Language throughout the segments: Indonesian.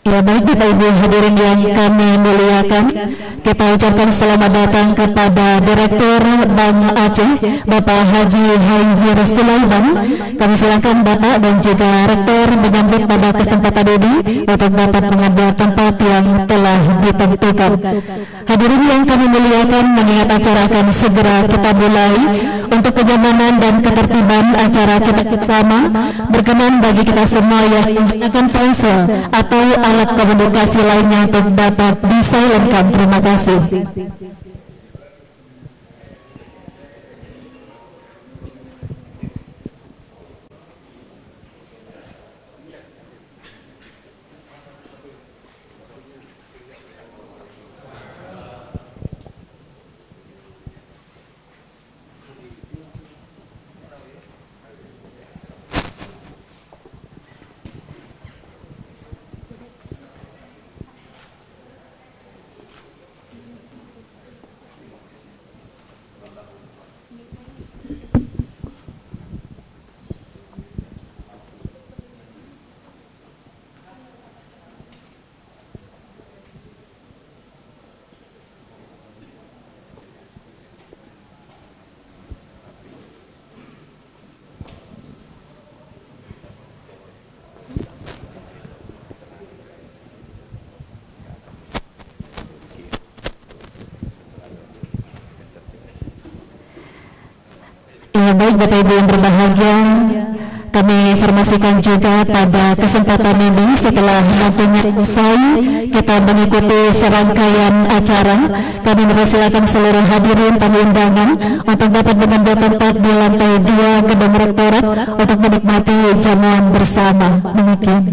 Ya baik Bapak Ibu hadirin yang kami muliakan, kita ucapkan selamat datang kepada Direktur Bank Aceh Bapak Haji Haizir Sulaiman. Kami silakan Bapak dan juga Rektor menyambut pada kesempatan ini untuk dapat mengambil tempat yang telah ditentukan. Hadirin yang kami muliakan, mengingat acara akan segera kita mulai, untuk kenyamanan dan ketertiban acara kita bersama, berkenan bagi kita semua yang menggunakan ponsel atau alat komunikasi lainnya untuk dapat disilentkan. Terima kasih. Ya baik Bapak Ibu yang berbahagia, kami informasikan juga pada kesempatan ini setelah waktunya usai kita mengikuti serangkaian acara, kami mempersilakan seluruh hadirin tamu undangan untuk dapat mengambil tempat di lantai 2 gedung rektorat untuk menikmati jamuan bersama. Demikian.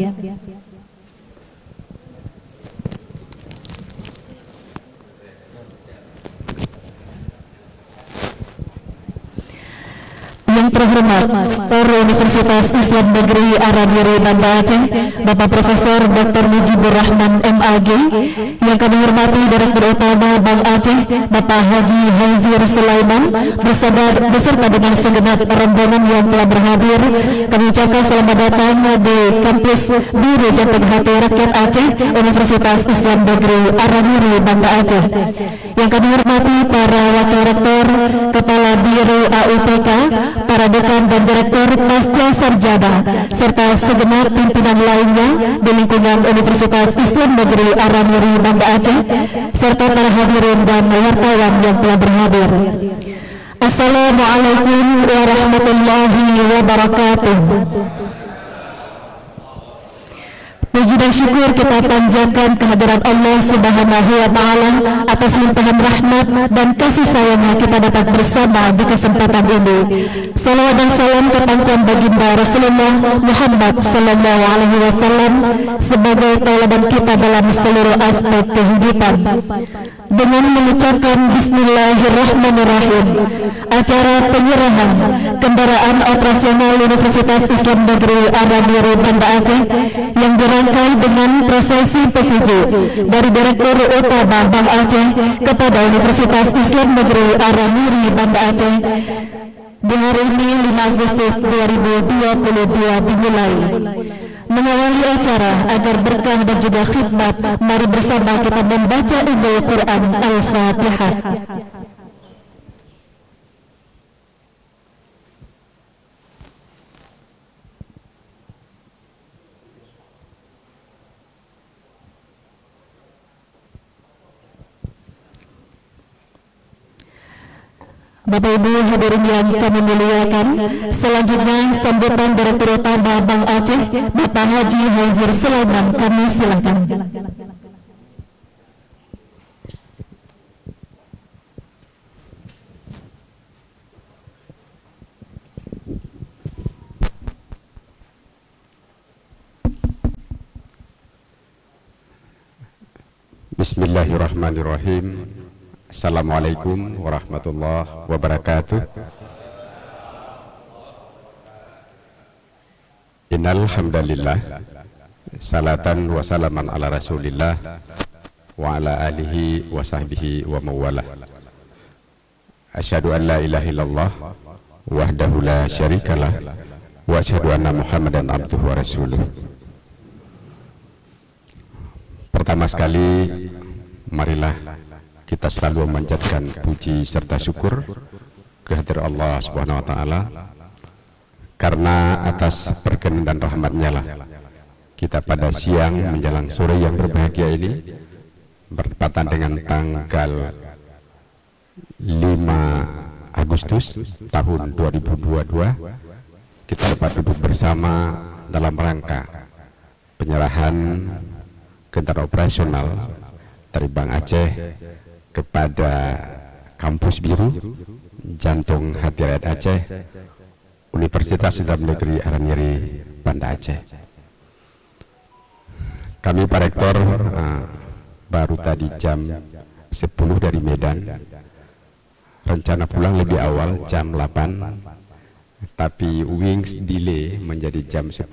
Yang terhormat Rektor Universitas Islam Negeri Aramiri Banda Aceh Bapak Profesor Dr. Mujibur Rahman MAG, yang kami hormati Direktur Utama Bank Aceh Bapak Haji Haizir Sulaiman beserta dengan segenap rombongan yang telah berhadir, kami ucapkan selamat datang di kampus Biro Jantung Hati Rakyat Aceh Universitas Islam Negeri Aramiri Banda Aceh. Yang kami hormati para wakil rektor, kepala Biro AUPK, para dekan dan direktur pasca sarjana, serta segenap pimpinan lainnya di lingkungan Universitas Islam Negeri Aramiri Banda Aceh, serta para hadirin dan wartawan yang telah berhadir. Assalamualaikum warahmatullahi wabarakatuh. Puji dan syukur kita panjatkan kehadiran Allah Subhanahu wa Ta'ala atas limpahan rahmat dan kasih sayangnya kita dapat bersama di kesempatan ini. Salawat dan salam kepada baginda Rasulullah Muhammad Sallallahu Alaihi Wasallam sebagai tauladan kita dalam seluruh aspek kehidupan. Dengan mengucapkan Bismillahirrahmanirrahim, acara penyerahan kendaraan operasional Universitas Islam Negeri Aramiri Banda Aceh yang dirangkai dengan prosesi pesuju dari Direktur Utama Bank Aceh kepada Universitas Islam Negeri Aramiri Banda Aceh di hari ini 5 Agustus 2022 dimulai. Mengawali acara agar berkah dan juga khidmat, mari bersama kita membaca Ummul Quran Al-Fatihah. Bapak Ibu hadirin yang kami muliakan, selanjutnya sambutan Direktur Utama Bank Aceh Bapak Haji Haizir Sulaiman, kami silakan. Bismillahirrahmanirrahim. Assalamualaikum warahmatullahi wabarakatuh. Innal hamdalillah, salatan wa salaman ala Rasulillah wa ala alihi wa sahbihi wa mawala. Asyhadu an la ilaha illallah wahdahu la syarikalah wa asyhadu anna Muhammadan abduhu wa rasuluh. Pertama sekali, marilah kita selalu memanjatkan puji serta syukur kehadirat Allah Subhanahu wa taala, karena atas berkenan dan rahmatnya lah kita pada siang menjelang sore yang berbahagia ini bertepatan dengan tanggal 5 Agustus tahun 2022, kita dapat duduk bersama dalam rangka penyerahan kendaraan operasional dari Bank Aceh kepada Kampus Biru Jantung Hati Rakyat Aceh, Universitas Islam Negeri Aranyeri, Banda Aceh. Kami Pak Rektor baru tadi jam 10 dari Medan, rencana pulang lebih awal jam 8, tapi Wings delay menjadi jam 10.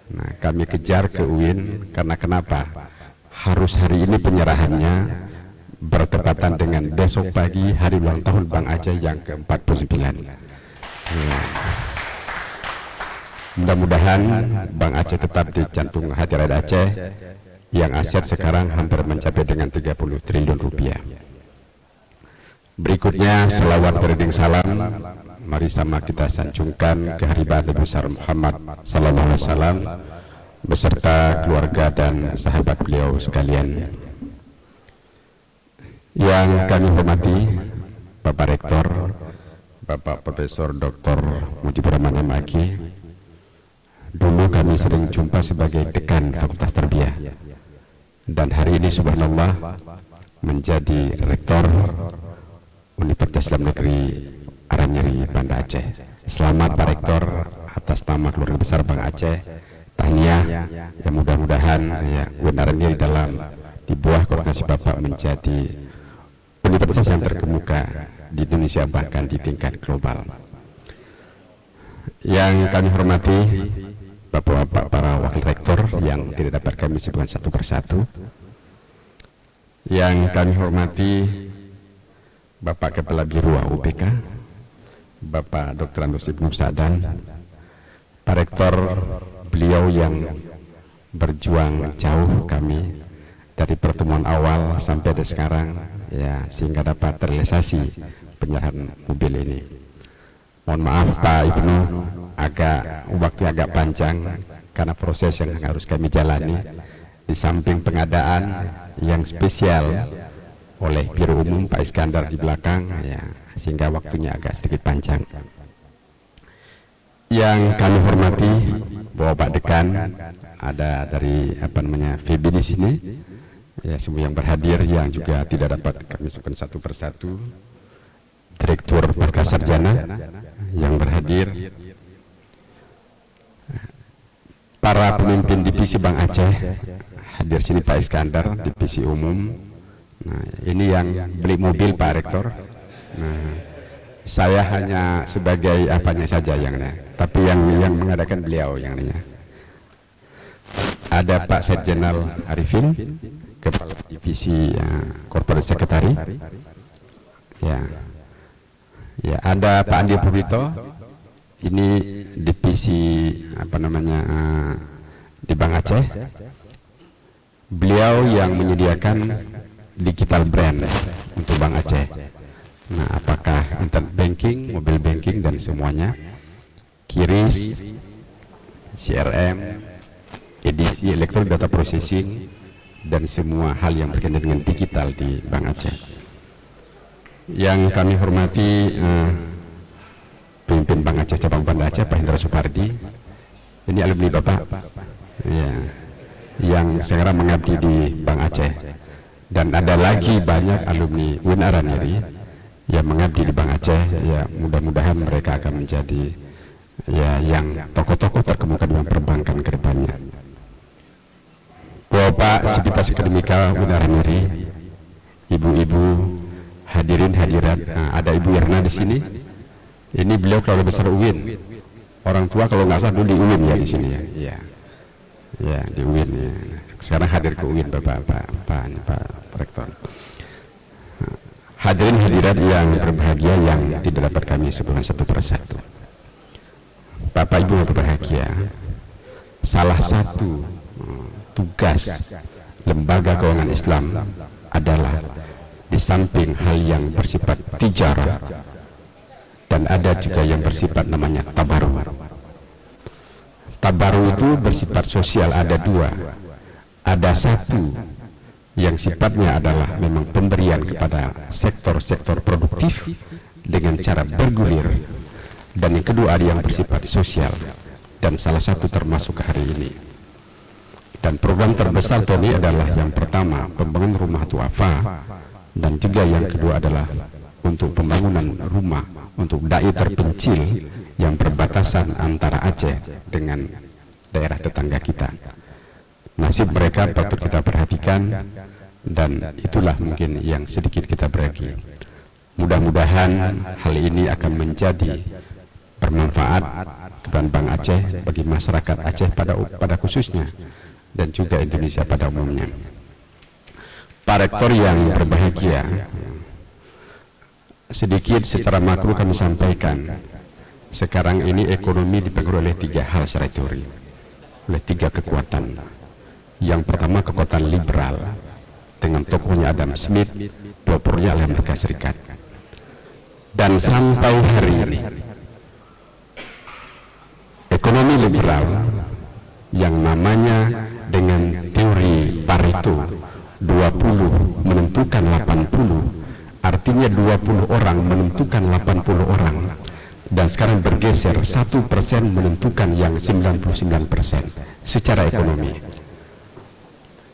Nah, kami kejar ke UIN karena kenapa? Harus hari ini penyerahannya bertepatan dengan besok pagi hari ulang tahun Bank Aceh yang ke-49. Mudah-mudahan Bank Aceh tetap di jantung hati rakyat Aceh yang aset sekarang hampir mencapai dengan 30 triliun rupiah. Berikutnya selawat beriring salam, mari sama kita sanjungkan kehadiran Nabi besar Muhammad sallallahu alaihi wasallam beserta keluarga dan sahabat beliau sekalian. Yang kami hormati Bapak Rektor, Bapak Profesor Dr. Mujibur Rahman MAki. Dulu kami sering jumpa sebagai dekan Fakultas Tarbiyah, dan hari ini subhanallah menjadi rektor Universitas Islam Negeri Aranyeri, Banda Aceh. Selamat Pak Rektor atas nama keluarga besar Bank Aceh. Tahniah, ya mudah-mudahan ya UIN Aranyeri dalam di bawah koordinasi Bapak menjadi universitas yang terkemuka di Indonesia bahkan di tingkat global. Yang kami hormati Bapak-bapak para wakil rektor yang tidak dapat kami sebutkan satu persatu. Yang kami hormati Bapak Kepala Biro UPK, Bapak Dr. Andus Ibnu Sadan, Pak Rektor, beliau yang berjuang jauh kami dari pertemuan awal sampai dari sekarang, ya, sehingga dapat terrealisasi penyerahan mobil ini. Mohon maaf Pak Ibnu, waktu agak panjang karena proses yang harus kami jalani di samping pengadaan yang spesial oleh Biro Umum Pak Iskandar di belakang, ya, sehingga waktunya agak sedikit panjang. Yang kami hormati Bapak Dekan, ada dari VB di sini, ya, semua yang berhadir yang juga tidak dapat kami sebutkan satu persatu. Direktur Pascasarjana yang berhadir, para pemimpin divisi Bank Aceh hadir sini, Pak Iskandar divisi umum. Nah, ini yang beli mobil Pak Rektor. Nah, saya hanya sebagai apanya saja tapi yang mengadakan beliau yang ini. Ada Pak Sekjenal Arifin, Kepala Divisi Corporate Secretary. Ya, ada Pak Andi Purito, ini divisi di Bank Aceh. Beliau yang menyediakan digital brand untuk Bank Aceh. Nah, apakah internet banking, mobile banking dan semuanya, QRIS, CRM, edisi electronic data processing dan semua hal yang berkaitan dengan digital di Bank Aceh. Yang kami hormati pemimpin Bank Aceh cabang Banda Aceh Pak Hendra Supardi, ini alumni Bapak, ya, yang sekarang mengabdi di Bank Aceh, dan ada lagi banyak alumni UIN Aranyeri yang mengabdi di Bank Aceh. Ya, mudah-mudahan mereka akan menjadi yang tokoh-tokoh terkemuka dalam perbankan ke depannya. Bapak Sivitas Akademika UIN Aranyeri, ibu-ibu, hadirin hadirat, ada Ibu Irna di sini. Ini beliau keluarga besar UIN. Orang tua kalau nggak salah dulu di UIN ya di sini ya. Ya, di UIN ya. Sekarang hadir ke UIN Pak Rektor. Hadirin hadirat yang berbahagia yang tidak dapat kami sebutkan satu persatu. Bapak Ibu yang berbahagia, salah satu tugas lembaga keuangan Islam adalah di samping hal yang bersifat tijarah, dan ada juga yang bersifat namanya tabaru. Tabaru itu bersifat sosial, ada dua. Ada satu yang sifatnya adalah memang pemberian kepada sektor-sektor produktif dengan cara bergulir, dan yang kedua ada yang bersifat sosial, dan salah satu termasuk hari ini. Dan program terbesar ini adalah yang pertama pembangunan rumah duafa, dan juga yang kedua adalah untuk pembangunan rumah untuk dai terpencil yang perbatasan antara Aceh dengan daerah tetangga kita. Nasib mereka patut kita perhatikan, dan itulah mungkin yang sedikit kita berbagi. Mudah-mudahan hal ini akan menjadi bermanfaat kepada Bank Aceh, bagi masyarakat Aceh pada khususnya, dan juga Indonesia pada umumnya. Pak Rektor yang berbahagia, sedikit secara makro kami sampaikan, sekarang ini ekonomi dipengaruhi oleh tiga hal secara teori, oleh tiga kekuatan. Yang pertama kekuatan liberal dengan tokohnya Adam Smith, pelopornya Amerika Serikat. Dan sampai hari ini ekonomi liberal yang namanya dengan teori Pareto 20 menentukan 80, artinya 20 orang menentukan 80 orang, dan sekarang bergeser 1% menentukan yang 99% secara ekonomi.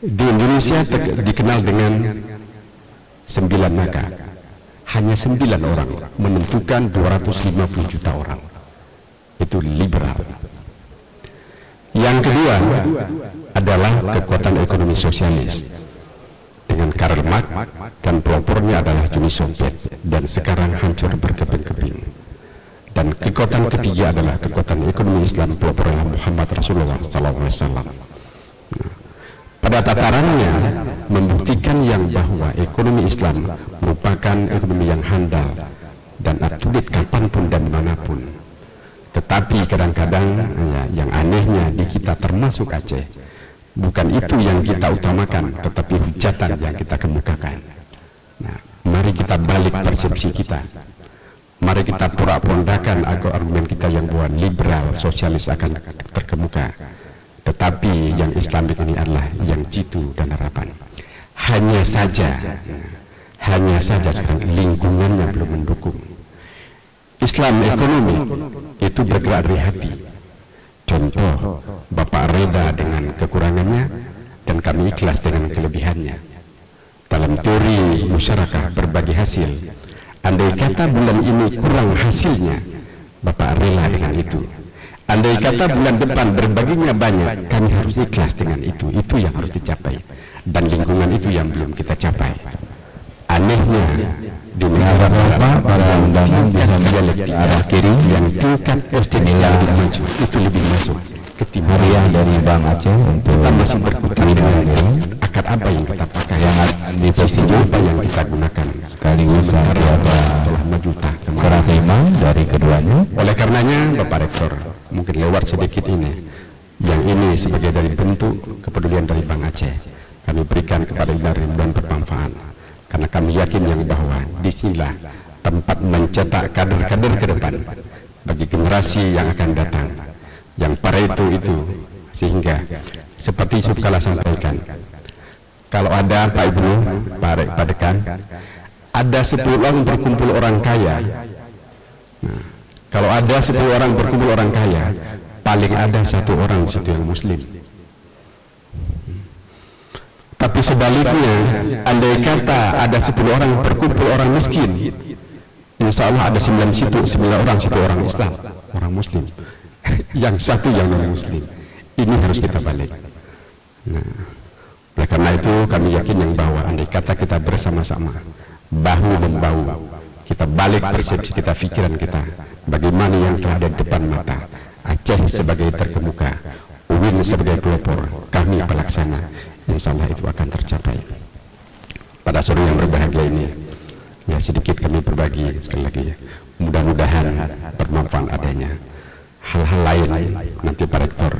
Di Indonesia dikenal dengan 9 naga, hanya 9 orang menentukan 250 juta orang. Itu liberal. Yang kedua adalah kekuatan ekonomi sosialis dengan Karl Marx, dan pelopornya adalah Uni Soviet, dan sekarang hancur berkeping-keping. Dan kekuatan ketiga adalah kekuatan ekonomi Islam, pelopornya Muhammad Rasulullah SAW. Pada tatarannya membuktikan yang bahwa ekonomi Islam merupakan ekonomi yang handal dan up-to-date kapanpun dan dimanapun. Tetapi kadang-kadang yang anehnya di kita termasuk Aceh, bukan itu yang kita utamakan, tetapi hujatan yang kita kemukakan. Nah, mari kita balik persepsi kita. Mari kita porak-porandakan argumen kita yang bahwa liberal, sosialis akan terkemuka. Tetapi yang Islamik ini adalah yang jitu dan harapan. Hanya saja sekarang lingkungannya belum mendukung. Islam ekonomi itu bergerak dari hati. Contoh, Bapak reda dengan kekurangannya dan kami ikhlas dengan kelebihannya. Dalam teori musyarakah berbagi hasil, andai kata bulan ini kurang hasilnya, Bapak rela dengan itu. Andai kata bulan depan berbaginya banyak, kami harus ikhlas dengan itu. Itu yang harus dicapai. Dan lingkungan itu yang belum kita capai. Anehnya di negara Bapak pada undangan bisa dialek di arah kiri yang tingkat istimewa lebih maju, itu lebih masuk ketimbang hariah dari Bank Aceh untuk kita masih berkutat dengan akad apa yang kita pakai, yang di sistem apa yang kita gunakan, sekaligus telah maju serah terima dari keduanya. Oleh karenanya Bapak Rektor, mungkin lewat sedikit ini, yang ini sebagai dari bentuk kepedulian dari Bank Aceh, kami berikan kepada ribuan bermanfaat, karena kami yakin yang bahwa disinilah tempat mencetak kader-kader ke depan bagi generasi yang akan datang, yang Pareto itu. Sehingga seperti Yusuf Kala sampaikan, kalau ada Pak Ibu, Pak Dekan, ada 10 orang berkumpul orang kaya. Nah, kalau ada 10 orang berkumpul orang kaya, paling ada 1 orang situ yang muslim. Tapi sebaliknya, andai kata ada 10 orang berkumpul orang miskin, insya Allah ada 9 orang situ orang Islam, orang muslim. Yang satu yang non muslim. Ini harus kita balik. Nah, oleh karena itu kami yakin yang bahwa andai kata kita bersama-sama, bahu membahu, kita balik persepsi kita, pikiran kita, bagaimana yang telah di depan mata, Aceh sebagai terkemuka, UIN sebagai pelopor, kami pelaksana, insya Allah itu akan tercapai. Pada sore yang berbahagia ini, ya sedikit kami berbagi sekali lagi, mudah-mudahan bermanfaat adanya. hal-hal lain nanti Pak Rektor.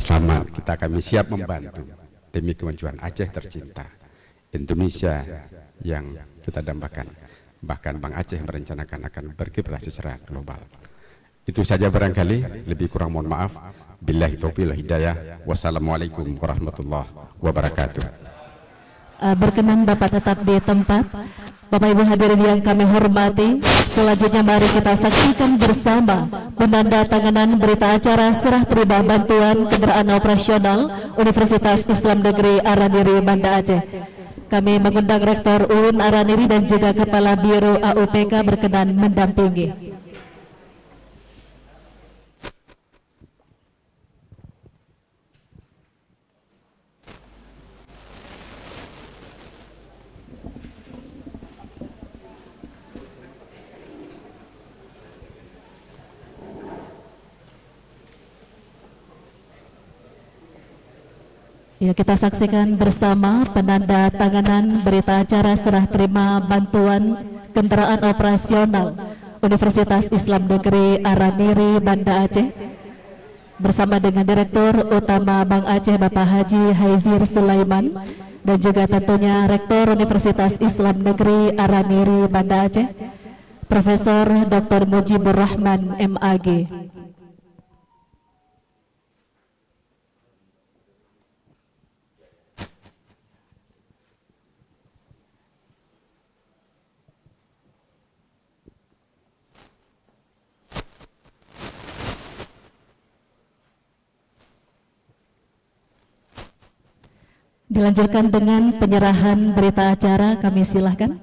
Selama kita kami siap membantu demi kemajuan Aceh tercinta, Indonesia yang kita dambakan. Bahkan Bang Aceh merencanakan akan berkiprah secara global. Itu saja barangkali, lebih kurang mohon maaf. Billahi taufiq wal hidayah. Wassalamualaikum warahmatullahi wabarakatuh. Berkenan Bapak tetap di tempat. Bapak Ibu hadirin yang kami hormati, selanjutnya mari kita saksikan bersama penandatanganan berita acara serah terima bantuan kendaraan operasional Universitas Islam Negeri Araniri Banda Aceh. Kami mengundang Rektor UIN Araniri dan juga Kepala Biro AUPK berkenan mendampingi. Ya, kita saksikan bersama penandatanganan berita acara serah terima bantuan kendaraan operasional Universitas Islam Negeri Araniri Banda Aceh bersama dengan Direktur Utama Bank Aceh Bapak Haji Haizir Sulaiman dan juga tentunya Rektor Universitas Islam Negeri Araniri Banda Aceh Profesor Dr. Mujibur Rahman MAG. Dilanjutkan dengan penyerahan berita acara, kami silahkan.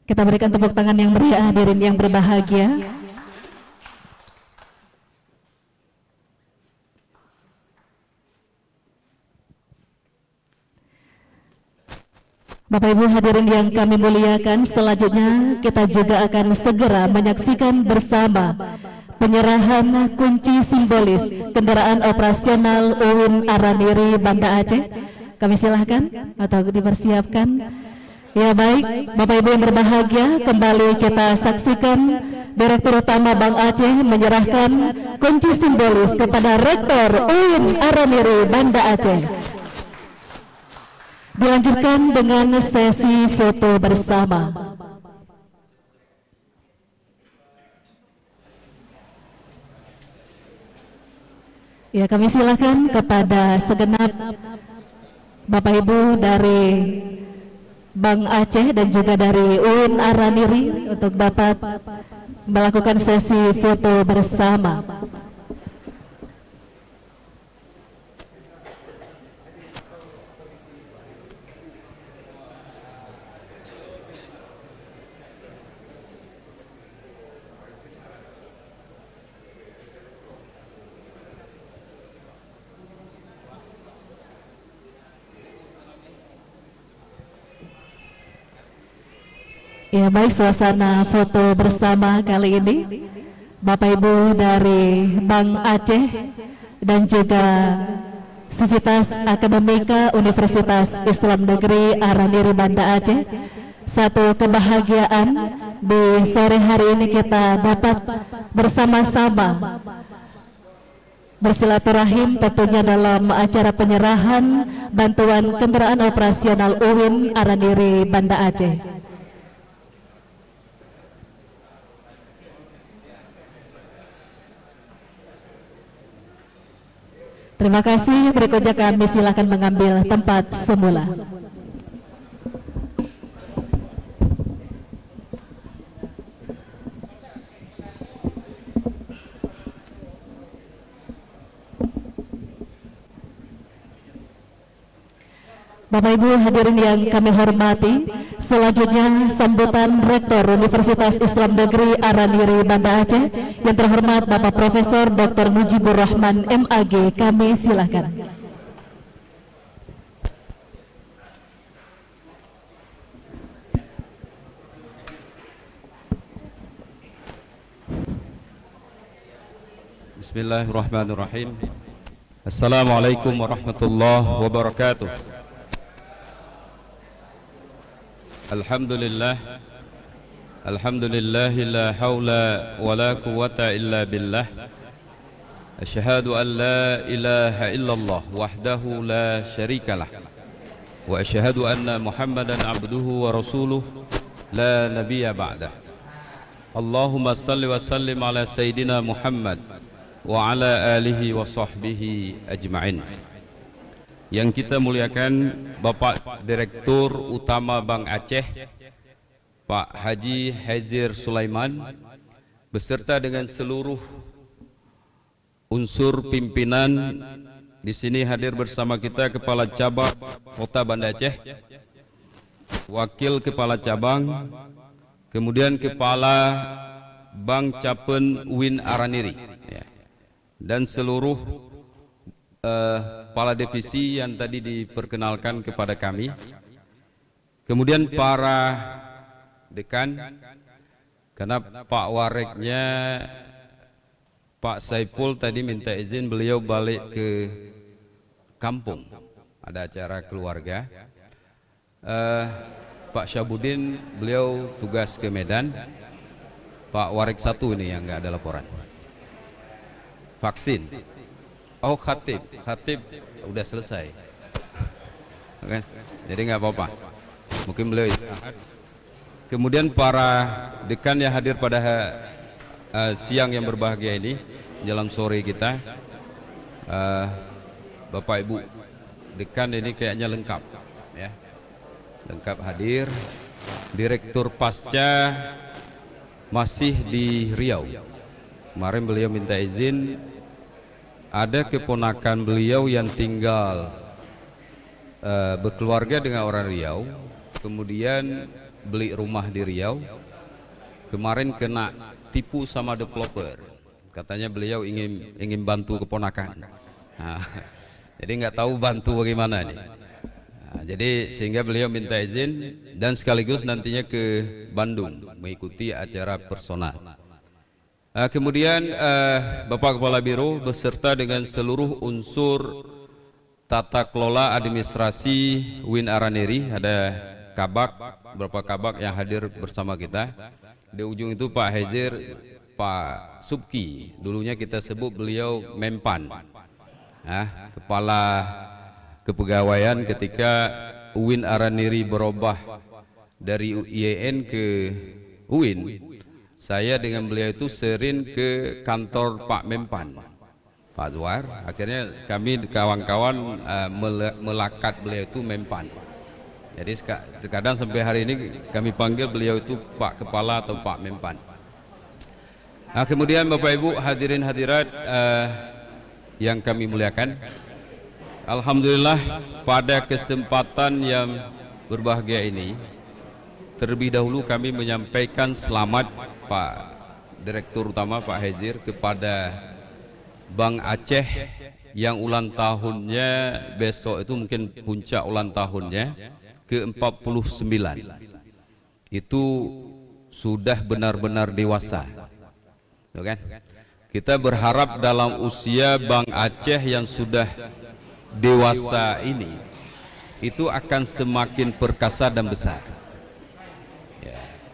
Kita berikan tepuk tangan yang meriah hadirin yang berbahagia. Bapak Ibu hadirin yang kami muliakan, selanjutnya kita juga akan segera menyaksikan bersama penyerahan kunci simbolis kendaraan operasional UIN Araniri Banda Aceh. Kami silahkan atau dipersiapkan. Ya baik, Bapak Ibu yang berbahagia, kembali kita saksikan Direktur Utama Bank Aceh menyerahkan kunci simbolis kepada Rektor UIN Araniri Banda Aceh. Dilanjutkan dengan sesi foto bersama. Ya, kami silakan kepada segenap Bapak Ibu dari Bank Aceh dan juga dari UIN Araniri untuk dapat melakukan sesi foto bersama. Ya baik, suasana foto bersama kali ini Bapak Ibu dari Bank Aceh dan juga Sivitas Akademika Universitas Islam Negeri Araniri Banda Aceh. Satu kebahagiaan di sore hari ini kita dapat bersama-sama bersilaturahim tentunya dalam acara penyerahan bantuan kendaraan operasional UIN Araniri Banda Aceh. Terima kasih. Berikutnya kami silakan mengambil tempat semula. Bapak Ibu hadirin yang kami hormati, selanjutnya sambutan Rektor Universitas Islam Negeri Araniri Banda Aceh yang terhormat Bapak Profesor Dr. Mujibur Rahman MAG, kami silakan. Bismillahirrahmanirrahim. Assalamualaikum warahmatullahi wabarakatuh. Alhamdulillah, Alhamdulillahi la hawla wa la quwwata illa billah. Asyhadu an la ilaha illallah wahdahu la syarikalah. Wa asyhadu anna Muhammadan abduhu wa rasuluh la nabiyya ba'dah. Allahumma salli wa sallim ala Sayyidina Muhammad wa ala alihi wa sahbihi ajma'in. Yang kita muliakan Bapak Direktur Utama Bank Aceh, Pak Haji Hezir Sulaiman, beserta dengan seluruh unsur pimpinan. Di sini hadir bersama kita Kepala Cabang Kota Banda Aceh, Wakil Kepala Cabang, kemudian Kepala Bank Capen Win Araniri, dan seluruh kepala divisi yang tadi diperkenalkan kepada kami. Kemudian para dekan, karena Pak Wareknya Pak Saipul tadi minta izin, beliau balik ke kampung, ada acara keluarga. Pak Syabudin beliau tugas ke Medan. Pak Warek satu ini yang nggak ada laporan. Vaksin. Oh, khatib udah selesai. Oke, jadi nggak apa-apa. Mungkin beliau kemudian para dekan yang hadir pada siang yang berbahagia ini, jalan sore kita, Bapak Ibu dekan ini kayaknya lengkap, ya, lengkap hadir. Direktur Pasca masih di Riau. Kemarin beliau minta izin, ada keponakan beliau yang tinggal berkeluarga dengan orang Riau, kemudian beli rumah di Riau, kemarin kena tipu sama developer. Katanya beliau ingin bantu keponakan. Nah, jadi nggak tahu bantu bagaimana nih. Nah, jadi sehingga beliau minta izin dan sekaligus nantinya ke Bandung mengikuti acara personal. Kemudian Bapak Kepala Biro beserta dengan seluruh unsur tata kelola administrasi Win Araniri, ada kabak, beberapa kabak yang hadir bersama kita. Di ujung itu Pak Hezir, Pak Subki, dulunya kita sebut beliau Mempan, kepala kepegawaian ketika Win Araniri berubah dari IAIN ke UIN. Saya dengan beliau itu sering ke kantor Pak Mempan, Pak Zuar. Akhirnya kami kawan-kawan melakat beliau itu Mempan. Jadi terkadang sampai hari ini kami panggil beliau itu Pak Kepala atau Pak Mempan. Kemudian Bapak Ibu hadirin hadirat yang kami muliakan, alhamdulillah pada kesempatan yang berbahagia ini, terlebih dahulu kami menyampaikan selamat Pak Direktur Utama Pak Hezir kepada Bank Aceh yang ulang tahunnya besok, itu mungkin puncak ulang tahunnya ke-49. Itu sudah benar-benar dewasa, kan? Kita berharap dalam usia Bank Aceh yang sudah dewasa ini, itu akan semakin perkasa dan besar.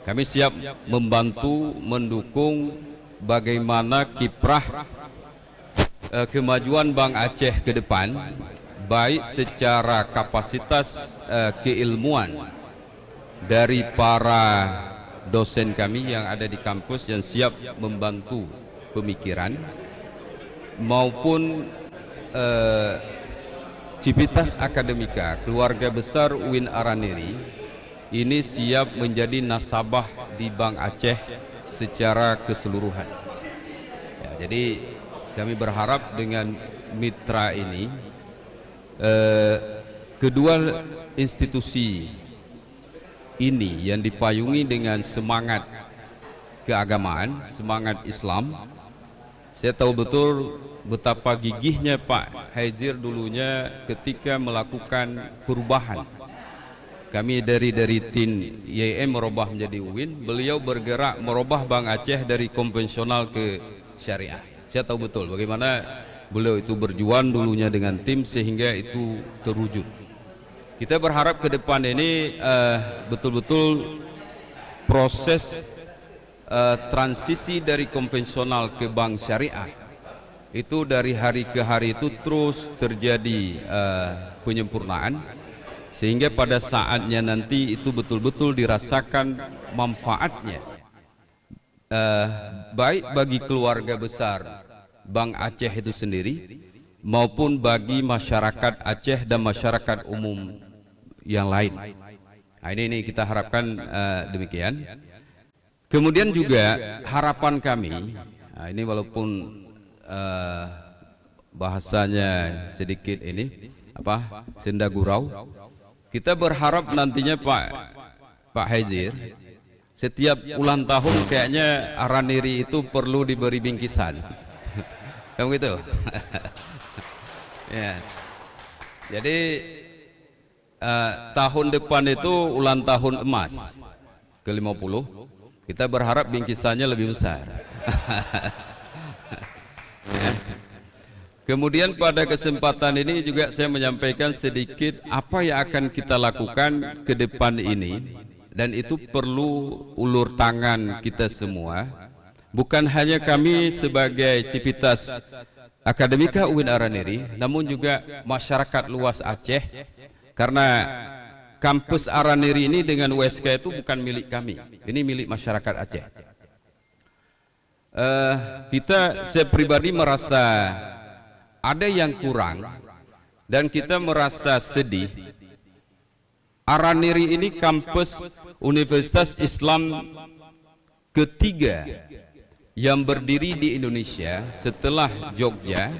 Kami siap membantu, mendukung bagaimana kiprah kemajuan Bank Aceh ke depan, baik secara kapasitas keilmuan dari para dosen kami yang ada di kampus yang siap membantu pemikiran, maupun civitas akademika keluarga besar Win Araniri ini siap menjadi nasabah di Bank Aceh secara keseluruhan. Jadi kami berharap dengan mitra ini, kedua institusi ini yang dipayungi dengan semangat keagamaan, semangat Islam. Saya tahu betul betapa gigihnya Pak Hezir dulunya ketika melakukan perubahan. Kami dari tim IAIN merubah menjadi UIN, beliau bergerak merubah Bank Aceh dari konvensional ke syariah. Saya tahu betul bagaimana beliau itu berjuang dulunya dengan tim sehingga itu terwujud. Kita berharap ke depan ini betul-betul proses transisi dari konvensional ke bank syariah itu dari hari ke hari itu terus terjadi penyempurnaan, sehingga pada saatnya nanti itu betul-betul dirasakan manfaatnya, baik bagi keluarga besar Bank Aceh itu sendiri maupun bagi masyarakat Aceh dan masyarakat umum yang lain. Nah, ini kita harapkan demikian. Kemudian juga harapan kami, nah ini walaupun bahasanya sedikit ini apa senda gurau, kita berharap nantinya Pak Hezir setiap ulang tahun kayaknya Araniri itu perlu diberi bingkisan. Kamu gitu. Ya. Jadi tahun depan itu ulang tahun emas ke-50. Kita berharap bingkisannya lebih besar. Ya. Kemudian pada kesempatan ini juga saya menyampaikan sedikit apa yang akan kita lakukan ke depan ini, dan itu perlu ulur tangan kita semua, bukan hanya kami sebagai Civitas Akademika UIN Araniri, namun juga masyarakat luas Aceh, karena kampus Araniri ini dengan USK itu bukan milik kami, ini milik masyarakat Aceh. Saya pribadi merasa ada yang kurang dan kita merasa sedih. Araniri ini kampus Universitas Islam ketiga yang berdiri di Indonesia setelah Jogja,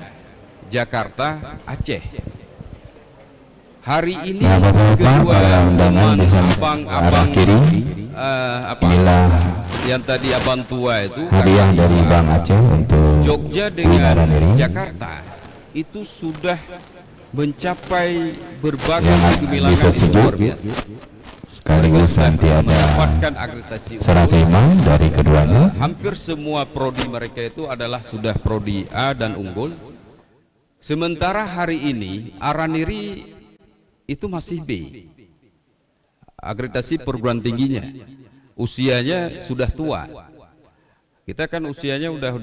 Jakarta, Aceh. Hari ini kedua teman abang kiri yang tadi abang tua itu hadiah dari Bang Aceh untuk Jogja dengan Jakarta itu sudah mencapai berbagai kegemilangan yang luar biasa. Sekaligus nanti ada serah terima dari keduanya. Hampir semua prodi mereka itu adalah sudah prodi A dan unggul. Sementara hari ini Araniri itu masih B, akreditasi perguruan tingginya, usianya sudah tua. Kita kan usianya udah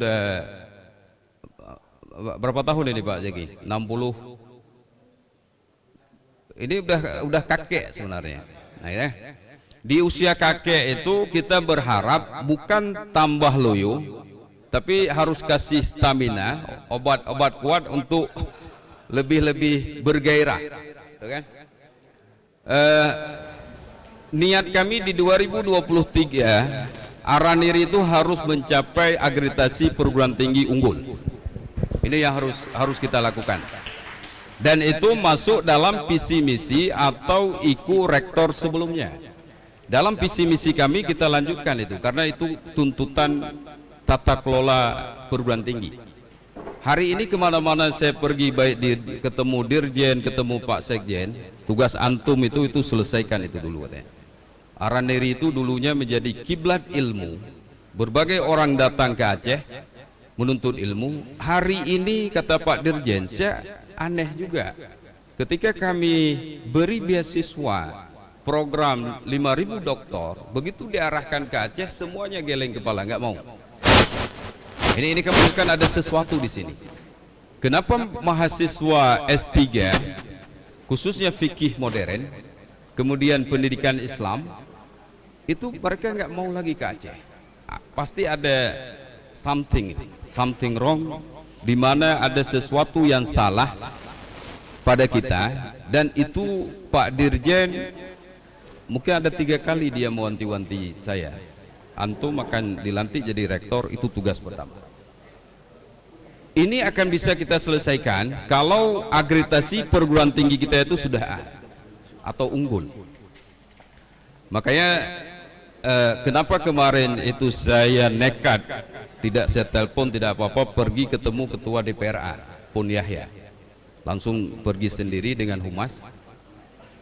berapa tahun ini Pak Jaki? 60. Ini udah kakek sebenarnya. Nah, ya. Di usia kakek itu kita berharap bukan tambah loyo, tapi harus kasih stamina, obat-obat kuat untuk lebih bergairah. Kan? Niat kami di 2023 Araniri itu harus mencapai akreditasi perguruan tinggi unggul. Ini yang harus kita lakukan, dan itu masuk dalam visi misi atau IKU rektor sebelumnya. Dalam visi misi kami kita lanjutkan itu, karena itu tuntutan tata kelola perguruan tinggi. Hari ini kemana-mana saya pergi, baik ketemu Dirjen, ketemu Pak Sekjen, tugas antum itu selesaikan itu dulu katanya. Araniri itu dulunya menjadi kiblat ilmu, berbagai orang datang ke Aceh menuntut ilmu. Hari ini kata Pak Dirjen, saya aneh juga ketika kami beri beasiswa program 5.000 doktor, begitu diarahkan ke Aceh semuanya geleng kepala, nggak mau. Ini kemudian ada sesuatu di sini. Kenapa mahasiswa S3 khususnya fikih modern, kemudian pendidikan Islam itu mereka nggak mau lagi ke Aceh? Pasti ada something wrong, di mana ada sesuatu yang salah pada kita, dan itu Pak Dirjen mungkin ada 3 kali dia mewanti-wanti saya, antum akan dilantik jadi rektor, itu tugas pertama. Ini akan bisa kita selesaikan kalau akreditasi perguruan tinggi kita itu sudah A atau unggul. Makanya kenapa kemarin itu saya nekat, tidak saya telepon, tidak apa-apa, pergi ketemu ketua DPRA Pun Yahya, langsung pergi sendiri dengan humas,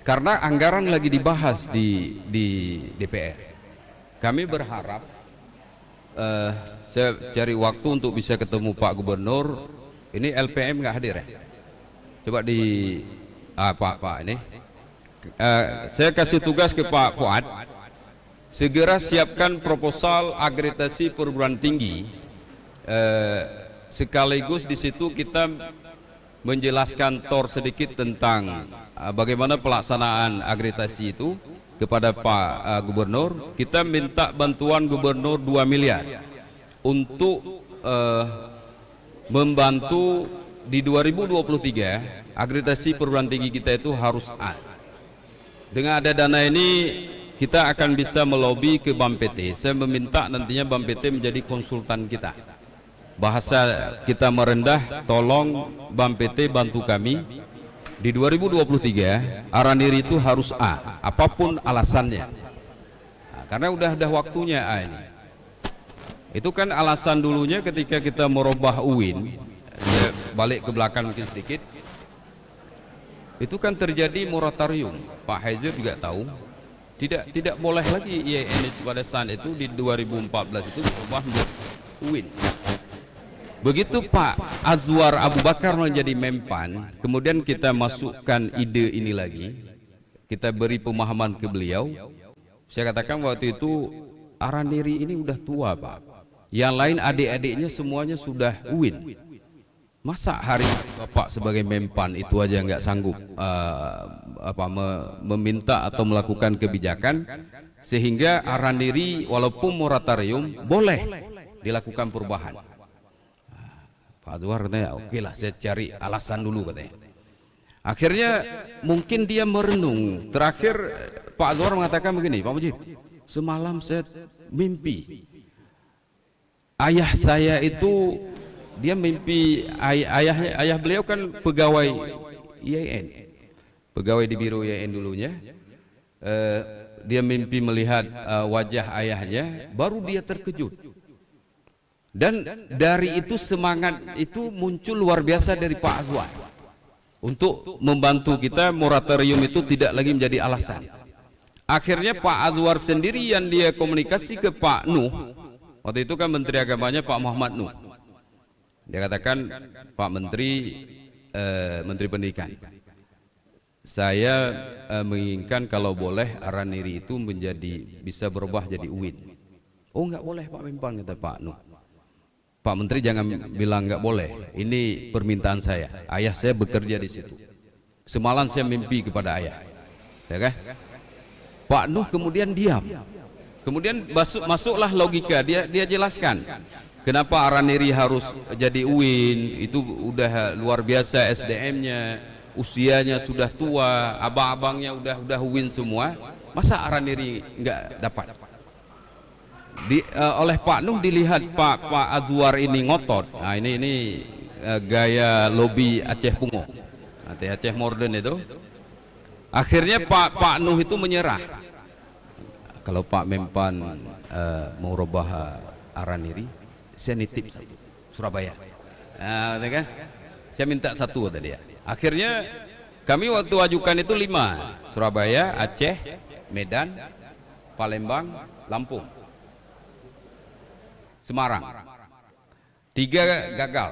karena anggaran lagi dibahas di DPR. Kami berharap saya cari waktu untuk bisa ketemu Pak Gubernur. Ini LPM nggak hadir ya? Coba di Pak ini saya kasih tugas ke Pak Fuad. segera siapkan proposal akreditasi perguruan tinggi, sekaligus di situ kita menjelaskan sedikit tentang bagaimana pelaksanaan akreditasi itu kepada Pak Gubernur. Kita minta bantuan Gubernur 2 miliar untuk membantu di 2023 akreditasi perguruan tinggi kita itu harus A. Dengan ada dana ini kita akan bisa melobi ke BAM PT. Saya meminta nantinya BAM PT menjadi konsultan kita. Bahasa kita merendah, tolong BAM PT bantu kami di 2023 Araniri itu harus A, apapun alasannya. Nah, karena udah waktunya A ini. Itu kan alasan dulunya ketika kita merubah UIN, ya, balik ke belakang mungkin sedikit. Itu kan terjadi moratorium. Pak Haizer juga tahu. Tidak boleh lagi IAIN pada saat itu di 2014 itu berubah menjadi UIN. Begitu Pak Azwar Abu Bakar menjadi Mempan, kemudian kita masukkan ide ini lagi, kita beri pemahaman ke beliau. Saya katakan waktu itu Araniri ini udah tua Pak, yang lain adik-adiknya semuanya sudah UIN. Masa hari Bapak sebagai Mempan itu aja nggak sanggup meminta atau melakukan kebijakan sehingga Araniri walaupun moratorium boleh dilakukan perubahan. Pak Azwar katanya oke lah, saya cari alasan dulu katanya. Akhirnya mungkin dia merenung. Terakhir Pak Azwar mengatakan begini, Pak Mujib, semalam saya mimpi ayah saya itu, dia mimpi ayah beliau kan pegawai IAIN, pegawai di biro IAIN dulunya. Dia mimpi melihat wajah ayahnya, baru dia terkejut. Dan dari itu semangat itu muncul luar biasa dari Pak Azwar untuk membantu kita. Moratorium itu tidak lagi menjadi alasan. Akhirnya Pak Azwar sendiri yang dia komunikasi ke Pak Nuh, waktu itu kan Menteri Agamanya Pak Muhammad Nuh. Dia katakan, Pak Menteri, Menteri Pendidikan, saya menginginkan kalau boleh Araniri itu bisa berubah jadi UIN. Oh nggak boleh Pak Mempan, kata Pak Nuh. Pak Menteri jangan bilang nggak boleh, ini permintaan saya. Ayah saya bekerja di situ. Semalam saya mimpi kepada ayah, ya kan? Pak Nuh kemudian diam. Kemudian masuklah logika, dia jelaskan. Kenapa Araniri harus jadi UIN? Itu udah luar biasa SDM-nya, usianya sudah tua, abang-abangnya udah UIN semua. Masa Araniri nggak dapat? Oleh Pak Nuh dilihat Pak Azwar ini ngotot. Nah ini gaya lobby Aceh Pungo, Aceh Morden itu. Akhirnya Pak Nuh itu menyerah. Kalau Pak Mempan mau rubah Araniri, saya nitip satu, Surabaya. Nah, kan? Saya minta satu kata dia. Akhirnya kami waktu ajukan itu 5, Surabaya, Aceh, Medan, Palembang, Lampung, Semarang. 3 gagal.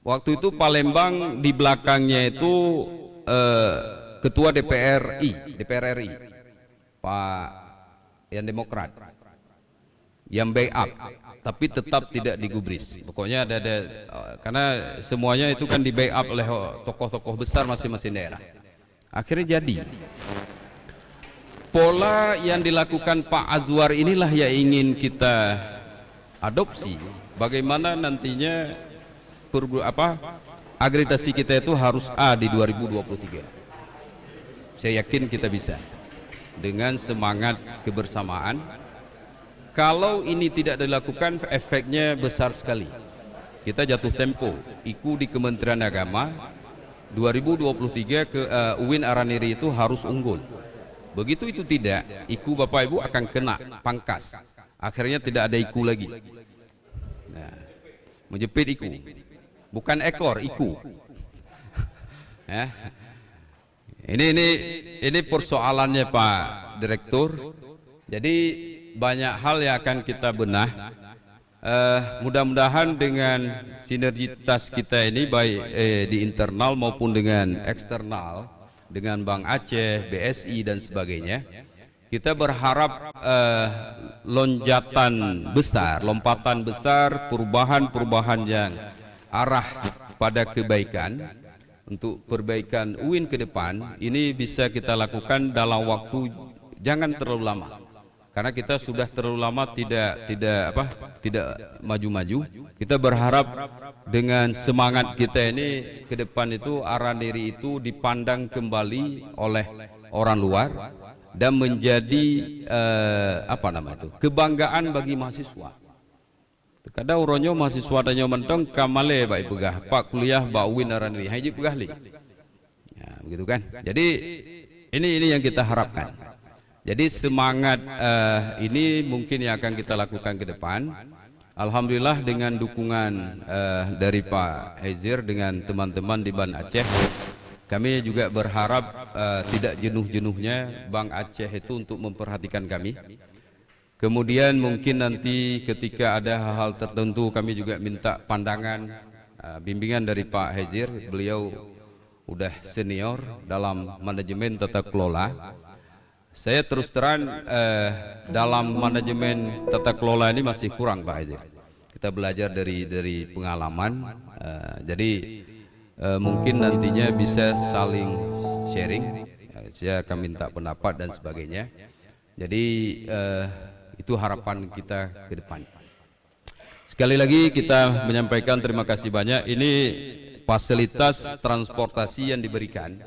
Waktu itu Palembang di belakangnya itu Ketua DPR RI, Pak yang Demokrat, yang backup, tapi tetap tidak digubris. Pokoknya ada karena semuanya itu kan di backup oleh tokoh-tokoh besar masing-masing daerah. Akhirnya jadi pola yang dilakukan Pak Azwar inilah yang ingin kita adopsi. Bagaimana nantinya akreditasi kita itu harus A di 2023. Saya yakin kita bisa dengan semangat kebersamaan. Kalau ini tidak dilakukan, efeknya besar sekali. Kita jatuh tempo. IKU di Kementerian Agama 2023 ke UIN Araniri itu harus unggul. Begitu itu tidak, IKU Bapak Ibu akan kena pangkas. Akhirnya tidak ada IKU lagi. Nah, menjepit IKU, bukan ekor IKU. Ya. Ini persoalannya Pak Direktur. Jadi banyak hal yang akan kita benah. Mudah-mudahan dengan sinergitas kita ini baik di internal maupun dengan eksternal, dengan Bank Aceh, BSI dan sebagainya. Kita berharap lompatan besar, perubahan yang arah pada kebaikan untuk perbaikan UIN ke depan ini bisa kita lakukan dalam waktu jangan terlalu lama. Karena kita sudah terlalu lama tidak maju-maju. Kita berharap dengan semangat kita ini ke depan itu Araniri itu dipandang kembali oleh orang luar dan menjadi kebanggaan bagi mahasiswa. Kadang uronyo mahasiswa danyo mentong kamale baik pegah pak kuliah ba UIN Araniri haji pegah li. Ya, begitu kan? Jadi ini yang kita harapkan. Jadi semangat ini mungkin yang akan kita lakukan ke depan. Alhamdulillah dengan dukungan dari Pak Hezir dengan teman-teman di Banda Aceh, kami juga berharap tidak jenuh-jenuhnya Bank Aceh itu untuk memperhatikan kami. Kemudian mungkin nanti ketika ada hal-hal tertentu kami juga minta pandangan, bimbingan dari Pak Hezir. Beliau udah senior dalam manajemen tata kelola. Saya terus terang dalam manajemen tata kelola ini masih kurang Pak Hezir. Kita belajar dari pengalaman, jadi mungkin nantinya bisa saling sharing. Saya akan minta pendapat dan sebagainya. Jadi itu harapan kita ke depan. Sekali lagi kita menyampaikan terima kasih banyak. Ini fasilitas transportasi yang diberikan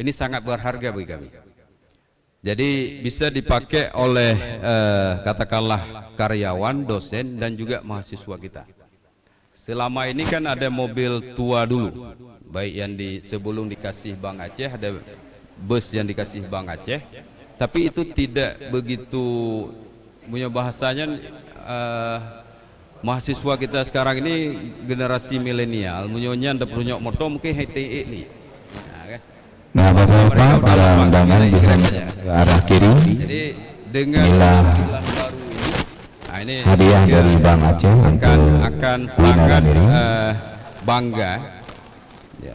ini sangat berharga bagi kami. Jadi bisa dipakai oleh katakanlah karyawan, dosen dan juga mahasiswa kita. Selama ini kan ada mobil tua dulu, baik yang sebelum dikasih Bank Aceh ada bus yang dikasih Bank Aceh, tapi itu tidak begitu punya bahasanya. Mahasiswa kita sekarang ini generasi milenial, munyonya ndak punya motor mungkin HTE nih. Nah, Bapak-Bapak, para undangan bisa ke arah kiri. Jadi dengan inilah baru ini, hadiah dari Bank Aceh akan sangat bangga. Ya.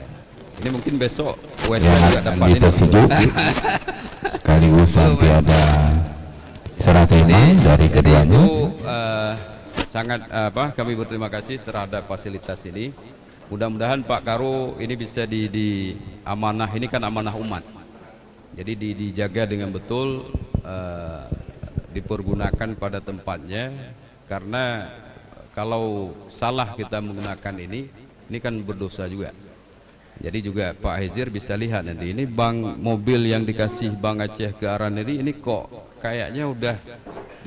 Ini mungkin besok yang juga akan dapat dipersejuk sekaligus nanti ada serah terima dari keduanya. Sangat kami berterima kasih terhadap fasilitas ini. Mudah-mudahan Pak Karo ini bisa di amanah, ini kan amanah umat. Jadi dijaga dengan betul, dipergunakan pada tempatnya. Karena kalau salah kita menggunakan ini kan berdosa juga. Jadi juga Pak Hezir bisa lihat nanti ini mobil yang dikasih Bank Aceh ke Araniri ini kok kayaknya udah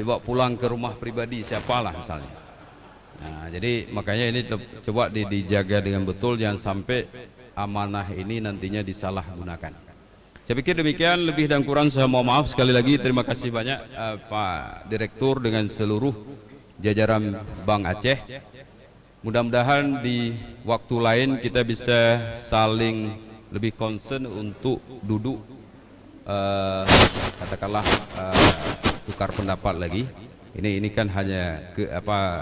dibawa pulang ke rumah pribadi siapalah misalnya. Nah, jadi makanya ini coba dijaga dengan betul, jangan sampai amanah ini nantinya disalahgunakan. Saya pikir demikian, lebih dan kurang saya mohon maaf. Sekali lagi terima kasih banyak Pak Direktur dengan seluruh jajaran Bank Aceh. Mudah-mudahan di waktu lain kita bisa saling lebih concern untuk duduk katakanlah tukar pendapat lagi. Ini kan hanya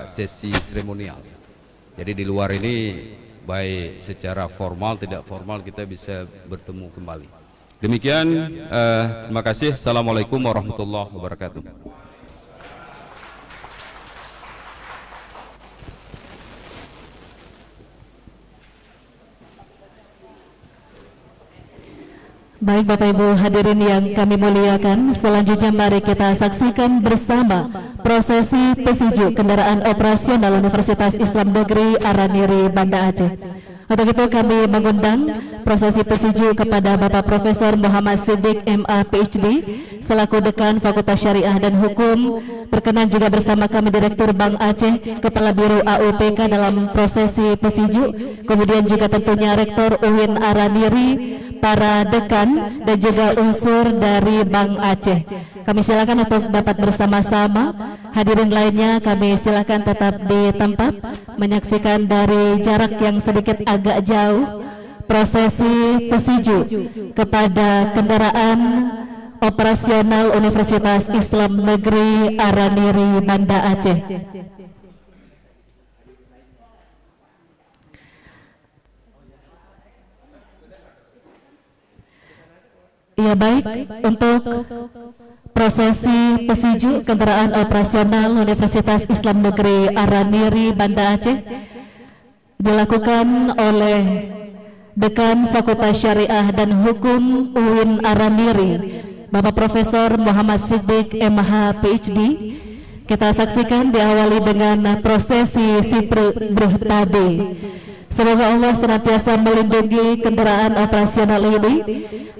sesi seremonial. Jadi di luar ini baik secara formal tidak formal kita bisa bertemu kembali. Demikian, terima kasih. Assalamualaikum warahmatullahi wabarakatuh. Baik Bapak Ibu hadirin yang kami muliakan, selanjutnya mari kita saksikan bersama prosesi pesiju kendaraan operasional Universitas Islam Negeri Araniri Banda Aceh. Untuk itu kami mengundang prosesi pesiju kepada Bapak Profesor Muhammad Siddiq MA PhD selaku Dekan Fakultas Syariah dan Hukum. Berkenan juga bersama kami Direktur Bank Aceh, Kepala Biro AUPK dalam prosesi pesiju. Kemudian juga tentunya Rektor UIN Araniri, para dekan dan juga unsur dari Bank Aceh. Kami silakan untuk dapat bersama-sama. Hadirin lainnya kami silakan tetap di tempat menyaksikan dari jarak yang sedikit agak jauh prosesi pesiju kepada kendaraan operasional Universitas Islam Negeri Araniri Banda Aceh. Ya baik, untuk prosesi pesiju kendaraan operasional Universitas Islam Negeri Araniri Banda Aceh dilakukan oleh Dekan Fakultas Syariah dan Hukum UIN Araniri, Bapak Profesor Muhammad Siddiq MH PhD. Kita saksikan diawali dengan prosesi Sipruh tadi. Semoga Allah senantiasa melindungi kendaraan operasional ini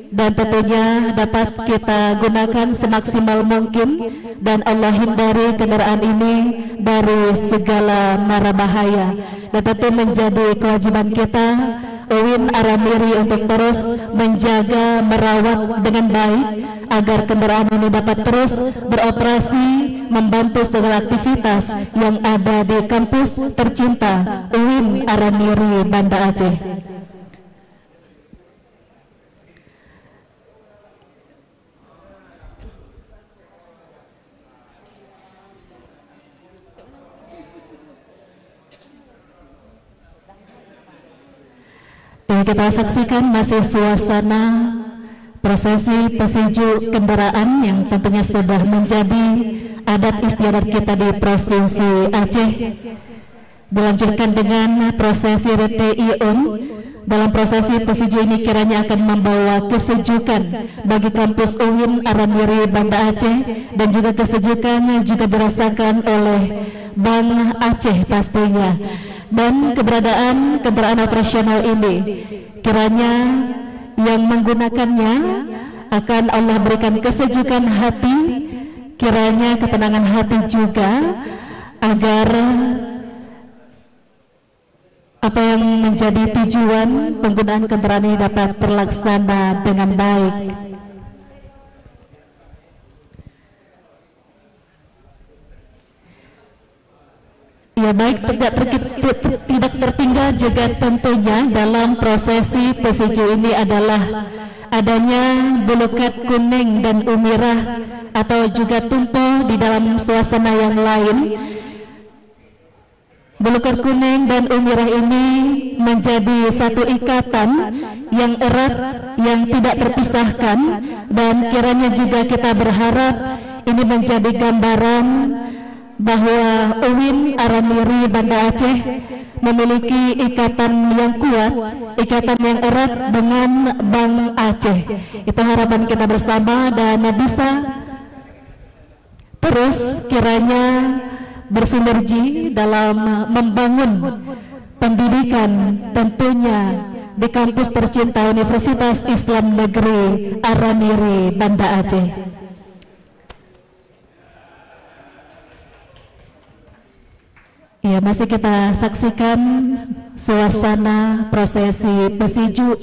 dan tentunya dapat kita gunakan semaksimal mungkin dan Allah hindari kendaraan ini dari segala mara bahaya. Dan tentu menjadi kewajiban kita UIN Araniri untuk terus menjaga, merawat dengan baik agar kendaraan ini dapat terus beroperasi membantu segala aktivitas yang ada di kampus tercinta UIN Araniri Banda Aceh. Dan kita saksikan masih suasana prosesi pesiju kendaraan yang tentunya sudah menjadi adat istiadat kita di Provinsi Aceh. Dilanjutkan dengan prosesi RTIUN. Dalam prosesi pesiju ini kiranya akan membawa kesejukan bagi kampus UIN Araniri Banda Aceh dan juga kesejukan juga dirasakan oleh Bank Aceh pastinya. Dan keberadaan kendaraan operasional ini kiranya yang menggunakannya akan Allah berikan kesejukan hati, kiranya ketenangan hati juga, agar apa yang menjadi tujuan penggunaan kendaraan ini dapat terlaksana dengan baik. Ya baik, tidak tertinggal juga tentunya dalam prosesi pesiju ini adalah adanya bulukat kuning dan umirah atau juga tumpo di dalam suasana yang lain. Bulukat kuning dan umirah ini menjadi satu ikatan yang erat yang tidak terpisahkan, dan kiranya juga kita berharap ini menjadi gambaran bahwa UIN Araniri Banda Aceh memiliki ikatan yang kuat, ikatan yang erat dengan Bank Aceh. Itu harapan kita bersama dan bisa terus kiranya bersinergi dalam membangun pendidikan tentunya di kampus tercinta Universitas Islam Negeri Araniri Banda Aceh. Ya, masih kita saksikan suasana prosesi pesiju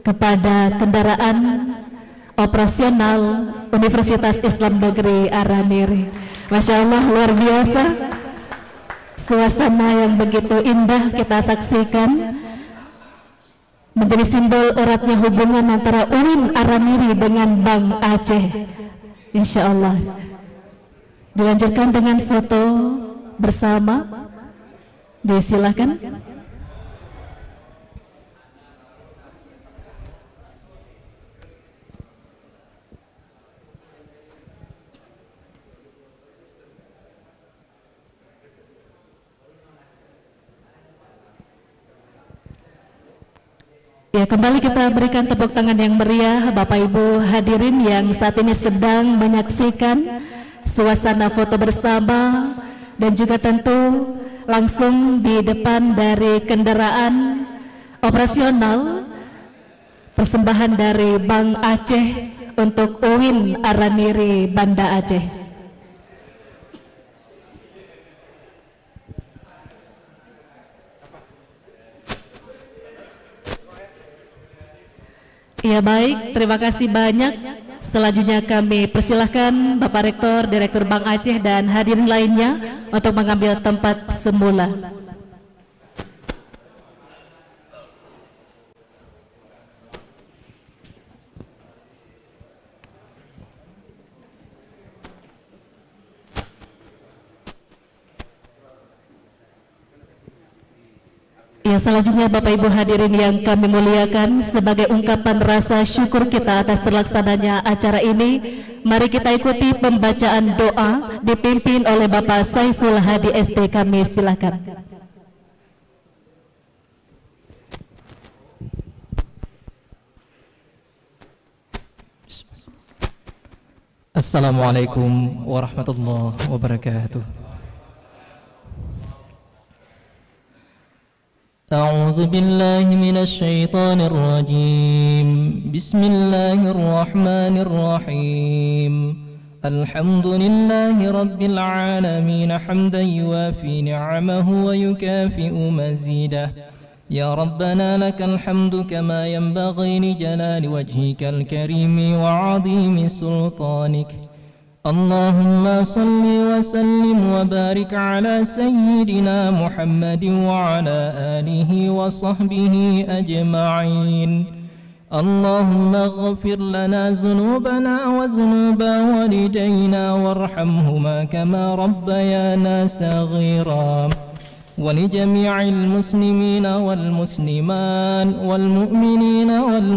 kepada kendaraan operasional Universitas Islam Negeri Araniri. Masya Allah, luar biasa suasana yang begitu indah kita saksikan, menjadi simbol eratnya hubungan antara UIN Araniri dengan Bank Aceh. Insya Allah dilanjutkan dengan foto bersama. Disilakan. Ya, kembali kita berikan tepuk tangan yang meriah Bapak Ibu hadirin yang saat ini sedang menyaksikan suasana foto bersama dan juga tentu langsung di depan dari kendaraan operasional persembahan dari Bank Aceh untuk UIN Araniri Banda Aceh. Ya baik, terima kasih banyak. Selanjutnya kami persilahkan Bapak Rektor, Direktur Bank Aceh dan hadirin lainnya untuk mengambil tempat semula. Yang selanjutnya Bapak Ibu hadirin yang kami muliakan, sebagai ungkapan rasa syukur kita atas terlaksananya acara ini, mari kita ikuti pembacaan doa dipimpin oleh Bapak Saiful Hadi ST. Kami silakan. Assalamualaikum warahmatullahi wabarakatuh. أعوذ بالله من الشيطان الرجيم بسم الله الرحمن الرحيم الحمد لله رب العالمين حمدا يوافي نعمه ويكافئ مزيده يا ربنا لك الحمد كما ينبغي لجلال وجهك الكريم وعظيم سلطانك اللهم صل وسلم وبارك على سيدنا محمد وعلى آله وصحبه أجمعين اللهم اغفر لنا ذنوبنا وذنوب والدينا وارحمهما كما ربيانا صغيرا ولجميع المسلمين والمسلمات والمؤمنين والمؤمنات